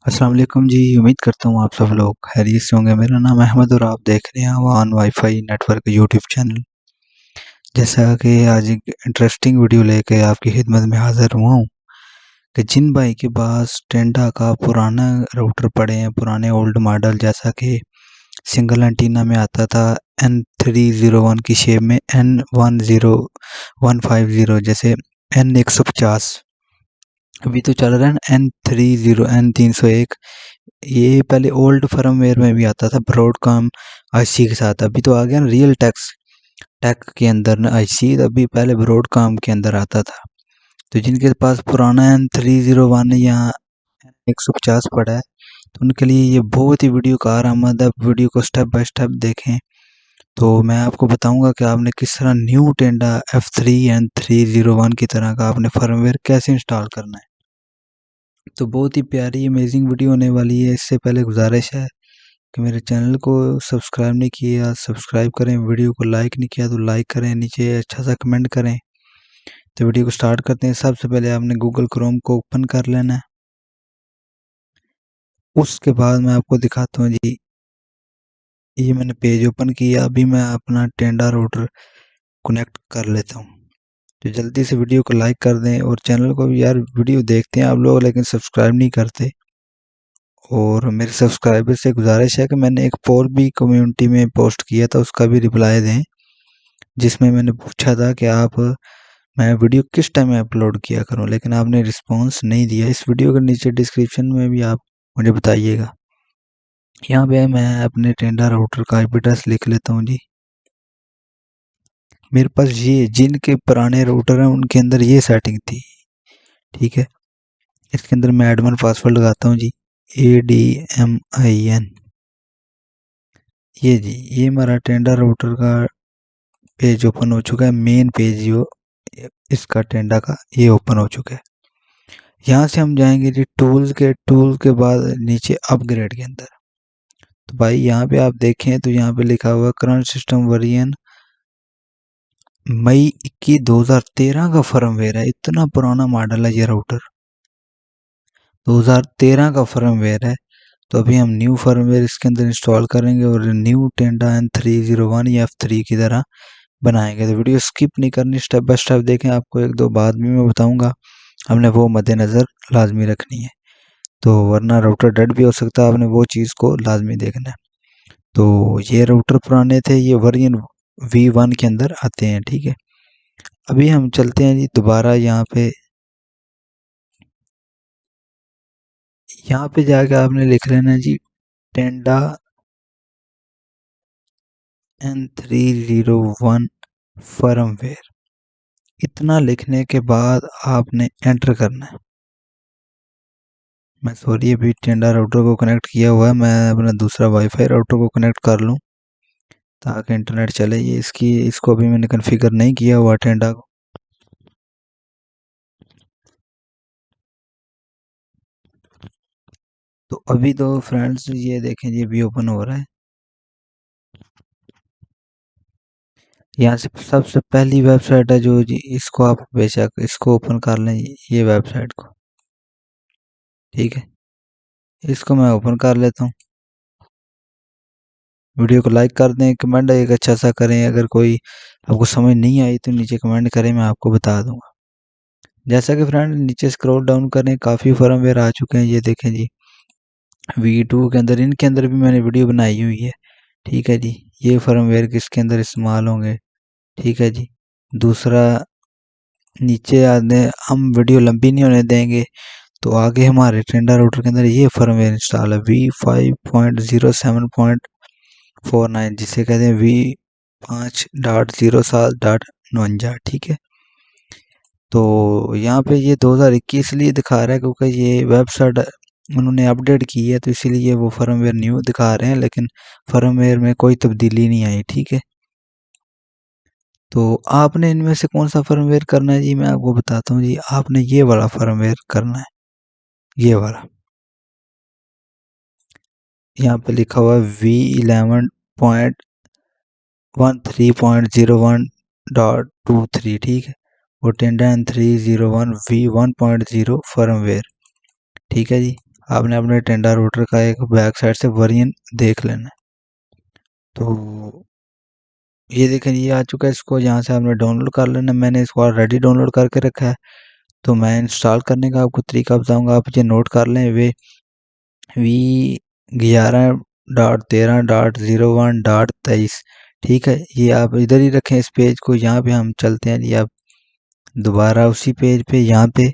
अस्सलाम वालेकुम जी। उम्मीद करता हूँ आप सब लोग खैरियत से होंगे। मेरा नाम अहमद और आप देख रहे हैं Awan wifi network YouTube channel. जैसा कि आज एक इंटरेस्टिंग वीडियो लेके आपकी खिदमत में हाजिर हुआ हूँ कि जिन भाई के पास टेंडा का पुराना राउटर पड़े हैं, पुराने ओल्ड मॉडल, जैसा कि सिंगल एंटीना में आता था N301 की शेप में, N10150, जैसे N150, अभी तो चल रहा है ना N30, N301। ये पहले ओल्ड फर्मवेयर में भी आता था ब्रॉडकॉम आईसी के साथ। अभी तो आ गया ना रियल टेक के अंदर ना आईसी, अभी पहले ब्रॉडकॉम के अंदर आता था। तो जिनके पास पुराना N301 या N150 पड़ा है, तो उनके लिए ये बहुत ही वीडियो कारआमद है। वीडियो को स्टेप बाय स्टेप देखें तो मैं आपको बताऊंगा कि आपने किस तरह न्यू टेंडा F3 N301 की तरह का आपने फर्मवेयर कैसे इंस्टॉल करना है। तो बहुत ही प्यारी अमेजिंग वीडियो होने वाली है। इससे पहले गुजारिश है कि मेरे चैनल को सब्सक्राइब नहीं किया सब्सक्राइब करें, वीडियो को लाइक नहीं किया तो लाइक करें, नीचे अच्छा सा कमेंट करें। तो वीडियो को स्टार्ट करते हैं। सबसे पहले आपने गूगल क्रोम को ओपन कर लेना है। उसके बाद मैं आपको दिखाता हूँ जी, ये मैंने पेज ओपन किया। अभी मैं अपना टेंडा राउटर कनेक्ट कर लेता हूँ। तो जल्दी से वीडियो को लाइक कर दें और चैनल को भी, यार वीडियो देखते हैं आप लोग लेकिन सब्सक्राइब नहीं करते। और मेरे सब्सक्राइबर से गुजारिश है कि मैंने एक पोल भी कम्युनिटी में पोस्ट किया था, उसका भी रिप्लाई दें, जिसमें मैंने पूछा था कि मैं वीडियो किस टाइम में अपलोड किया करूं, लेकिन आपने रिस्पांस नहीं दिया। इस वीडियो के नीचे डिस्क्रिप्शन में भी आप मुझे बताइएगा। यहाँ पे मैं अपने टेंडा राउटर का आईपी एड्रेस लिख लेता हूँ जी। मेरे पास ये जिनके पुराने राउटर हैं उनके अंदर ये सेटिंग थी, ठीक है। इसके अंदर मैं एडमिन पासवर्ड लगाता हूँ जी, ADMIN। ये जी, ये हमारा टेंडा राउटर का पेज ओपन हो चुका है। मेन पेज जो इसका टेंडा का ये ओपन हो चुका है। यहाँ से हम जाएंगे जी टूल के बाद नीचे अपग्रेड के अंदर। तो भाई यहाँ पे आप देखें तो यहाँ पे लिखा हुआ करंट सिस्टम वेरिएंट मई 21 2013 का फर्मवेयर है। इतना पुराना मॉडल है ये राउटर, 2013 का फर्मवेयर है। तो अभी हम न्यू फर्मवेयर इसके अंदर इंस्टॉल करेंगे और न्यू टेंडा N301 या F3 की तरह बनाएंगे। तो वीडियो स्किप नहीं करनी, स्टेप बाय स्टेप देखें। आपको एक दो बात भी मैं बताऊंगा, हमने वो मद्देनज़र लाजमी रखनी है। तो वरना राउटर डेड भी हो सकता है, आपने वो चीज़ को लाजमी देखना है। तो ये राउटर पुराने थे, ये वर्जन V1 के अंदर आते हैं, ठीक है। अभी हम चलते हैं जी दोबारा यहाँ पे जाके आपने लिख लेना जी टेंडा N301 फर्मवेयर। इतना लिखने के बाद आपने एंटर करना है। मैं सॉरी अभी टेंडा राउटर को कनेक्ट किया हुआ है, मैं अपना दूसरा वाईफाई राउटर को कनेक्ट कर लूँ ताकि इंटरनेट चले। ये इसको अभी मैंने कॉन्फ़िगर नहीं किया हुआ टेंडा को। तो अभी तो फ्रेंड्स ये देखें जी, अभी ओपन हो रहा है। यहाँ से सबसे पहली वेबसाइट है जो जी, इसको आप बेशक इसको ओपन कर लें, ये वेबसाइट को, ठीक है। इसको मैं ओपन कर लेता हूँ। वीडियो को लाइक कर दें, कमेंट एक अच्छा सा करें। अगर कोई आपको समझ नहीं आई तो नीचे कमेंट करें, मैं आपको बता दूंगा। जैसा कि फ्रेंड नीचे स्क्रॉल डाउन करें, काफ़ी फर्मवेयर आ चुके हैं। ये देखें जी V2 के अंदर, इनके अंदर भी मैंने वीडियो बनाई हुई है, ठीक है जी। ये फर्मवेयर किसके अंदर इस्तेमाल होंगे, ठीक है जी। दूसरा नीचे आने, हम वीडियो लंबी नहीं होने देंगे तो आगे हमारे टेंडा राउटर के अंदर ये फर्मवेयर इंस्टॉल है V5.07.49, जिसे कहते हैं V5.07.49, ठीक है। तो यहाँ पे ये 2021 लिए दिखा रहा है क्योंकि ये वेबसाइट उन्होंने अपडेट की है, तो इसीलिए वो फर्मवेयर न्यू दिखा रहे हैं, लेकिन फर्मवेयर में कोई तब्दीली नहीं आई, ठीक है। तो आपने इनमें से कौन सा फर्मवेयर करना है जी, मैं आपको बताता हूँ जी। आपने ये वाला फर्मवेयर करना है, ये वाला। यहाँ पे लिखा हुआ है V11.13.01.23, ठीक है। और टेंडा N301 V1.0 फर्मवेयर, ठीक है जी। आपने अपने टेंडा राउटर का एक बैक साइड से वेरिएंट देख लेना है। तो ये देखें ये आ चुका है, इसको यहाँ से आपने डाउनलोड कर लेना। मैंने इसको ऑलरेडी डाउनलोड करके रखा है। तो मैं इंस्टॉल करने का आपको तरीका बताऊंगा, आप ये नोट कर लें। वे V11.13.01.23, ठीक है। ये आप इधर ही रखें इस पेज को। यहाँ पे हम चलते हैं जी, आप दोबारा उसी पेज पे यहाँ पे,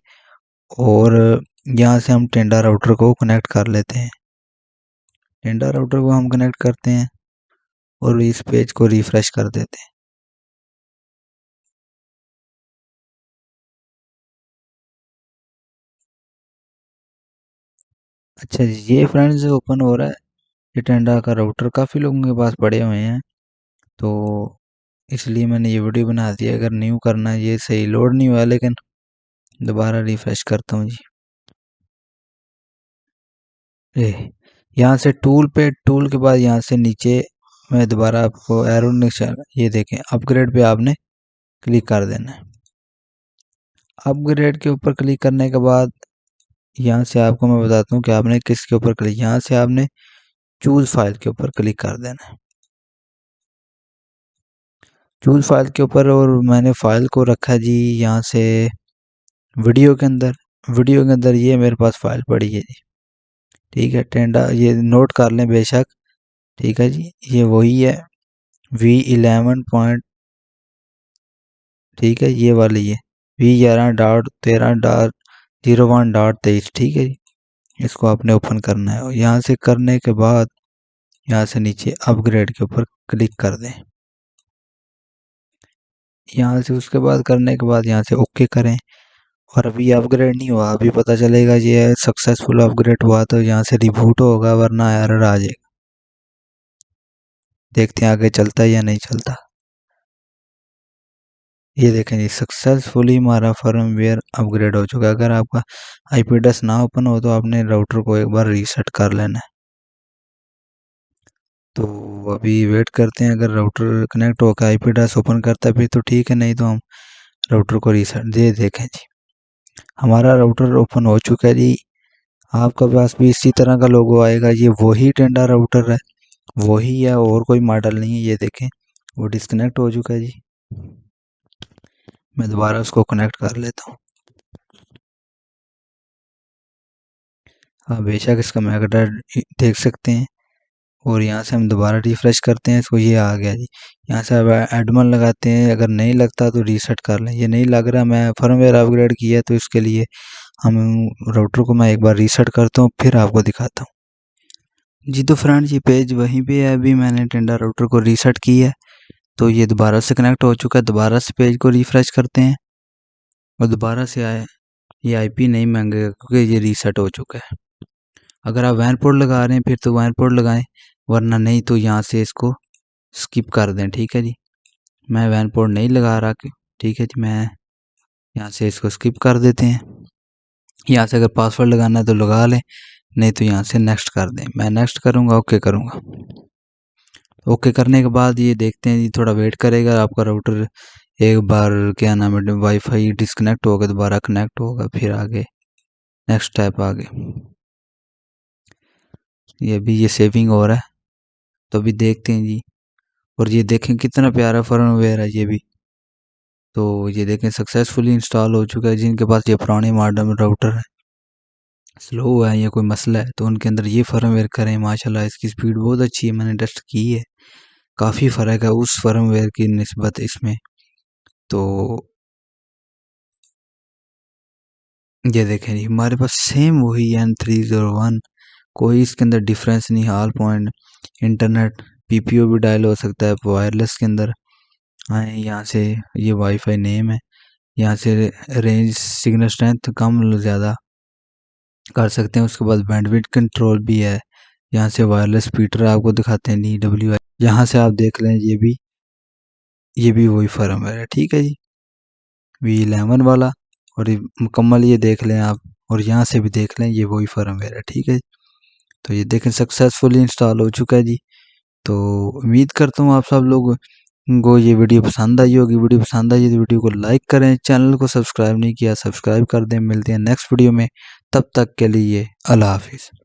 और यहाँ से हम टेंडा राउटर को कनेक्ट कर लेते हैं। टेंडा राउटर को हम कनेक्ट करते हैं और इस पेज को रिफ्रेश कर देते हैं। अच्छा ये फ्रेंड्स ओपन हो रहा है ये टेंडा का राउटर, काफ़ी लोगों के पास पड़े हुए हैं, तो इसलिए मैंने ये वीडियो बना दी। अगर न्यू करना है, ये सही लोड नहीं हुआ, लेकिन दोबारा रिफ्रेश करता हूँ जी। यहाँ से टूल पे, टूल के बाद यहाँ से नीचे मैं दोबारा आपको एरो निशान, ये देखें अपग्रेड पे आपने क्लिक कर देना है। अपग्रेड के ऊपर क्लिक करने के बाद यहाँ से आपको मैं बताता हूँ कि आपने किसके ऊपर क्लिक, यहाँ से आपने चूज फाइल के ऊपर क्लिक कर देना है। चूज फाइल के ऊपर, और मैंने फाइल को रखा है जी यहाँ से वीडियो के अंदर। वीडियो के अंदर ये मेरे पास फाइल पड़ी है जी, ठीक है। टेंडा ये नोट कर लें बेशक, ठीक है जी। ये वही है V11 पॉइंट, ठीक है, ये वाली है V11.13.01.23, ठीक है जी। इसको आपने ओपन करना है, और यहाँ से करने के बाद यहाँ से नीचे अपग्रेड के ऊपर क्लिक कर दें। यहाँ से उसके बाद करने के बाद यहाँ से ओके करें। और अभी अपग्रेड नहीं हुआ, अभी पता चलेगा ये सक्सेसफुल अपग्रेड हुआ तो यहाँ से रिबूट होगा, वरना एरर आ जाएगा। देखते हैं आगे चलता है या नहीं चलता। ये देखें जी सक्सेसफुली हमारा फर्मवेयर अपग्रेड हो चुका है। अगर आपका आईपी एड्रेस ना ओपन हो तो आपने राउटर को एक बार रीसेट कर लेना है। तो अभी वेट करते हैं, अगर राउटर कनेक्ट होकर आईपी एड्रेस ओपन करता है फिर तो ठीक है, नहीं तो हम राउटर को रीसेट दे। देखें जी हमारा राउटर ओपन हो चुका है जी। आपका पास भी इसी तरह का लोगो आएगा। ये वही टेंडा राउटर है, वही है, और कोई मॉडल नहीं है। ये देखें वो डिस्कनेक्ट हो चुका है जी। मैं दोबारा उसको कनेक्ट कर लेता हूँ। हाँ बेशक इसका मैकडाटा देख सकते हैं, और यहाँ से हम दोबारा रिफ्रेश करते हैं इसको, ये आ गया जी। यहाँ से अब एडमन लगाते हैं, अगर नहीं लगता तो रीसेट कर लें। ये नहीं लग रहा, मैं फर्मवेयर अपग्रेड किया तो इसके लिए हम राउटर को मैं एक बार रीसेट करता हूँ, फिर आपको दिखाता हूँ जी। तो फ्रेंड्स ये पेज वहीं पे है, अभी मैंने टेंडा राउटर को रीसेट किया है तो ये दोबारा से कनेक्ट हो चुका है। दोबारा से पेज को रिफ्रेश करते हैं और दोबारा से आए, ये आईपी नहीं मांगेगा क्योंकि ये रीसेट हो चुका है। अगर आप वैन पोर्ट लगा रहे हैं फिर तो वैन पोर्ट लगाएं, वरना नहीं तो यहाँ से इसको स्किप कर दें, ठीक है जी। मैं वैन पोर्ट नहीं लगा रहा, ठीक है जी। मैं यहाँ से इसको स्किप कर देते हैं। यहाँ से अगर पासवर्ड लगाना है तो लगा लें, नहीं तो यहाँ से नेक्स्ट कर दें। मैं नेक्स्ट करूँगा, ओके करूँगा। ओके करने के बाद ये देखते हैं जी, थोड़ा वेट करेगा आपका राउटर। एक बार क्या नाम है वाईफाई डिस्कनेक्ट होगा, दोबारा कनेक्ट होगा, फिर आगे नेक्स्ट स्टेप आगे। ये भी ये सेविंग हो रहा है, तो अभी देखते हैं जी। और ये देखें कितना प्यारा फर्मवेयर है ये भी। तो ये देखें सक्सेसफुली इंस्टॉल हो चुका है। जिनके पास ये पुराने मॉडल राउटर है, स्लो है या कोई मसला है, तो उनके अंदर ये फर्मवेयर करें। माशाल्लाह इसकी स्पीड बहुत अच्छी है, मैंने टेस्ट की है, काफ़ी फ़र्क है उस फर्मवेयर की निस्बत इसमें। तो ये देखें जी हमारे पास सेम वही N301, कोई इसके अंदर डिफरेंस नहीं। ऑल पॉइंट इंटरनेट पीपीओ भी डायल हो सकता है वायरलेस के अंदर। आए यहाँ से, ये वाईफाई नेम है, यहाँ से रेंज सिग्नल स्ट्रेंथ कम ज़्यादा कर सकते हैं। उसके बाद बैंडविड्थ कंट्रोल भी है। यहाँ से वायरलेस स्पीकर आपको दिखाते हैं DWI, यहाँ से आप देख लें ये भी वही फर्मवेयर है, ठीक है जी। V11 वाला, और ये मुकम्मल ये देख लें आप, और यहाँ से भी देख लें ये वही फर्मवेयर है, ठीक है। तो ये देखें सक्सेसफुली इंस्टॉल हो चुका है जी। तो उम्मीद करता हूँ आप सब लोग को ये वीडियो पसंद आई होगी। वीडियो पसंद आई तो वीडियो को लाइक करें, चैनल को सब्सक्राइब नहीं किया सब्सक्राइब कर दें। मिलते हैं नेक्स्ट वीडियो में। तब तक के लिए अल्लाह हाफिज़।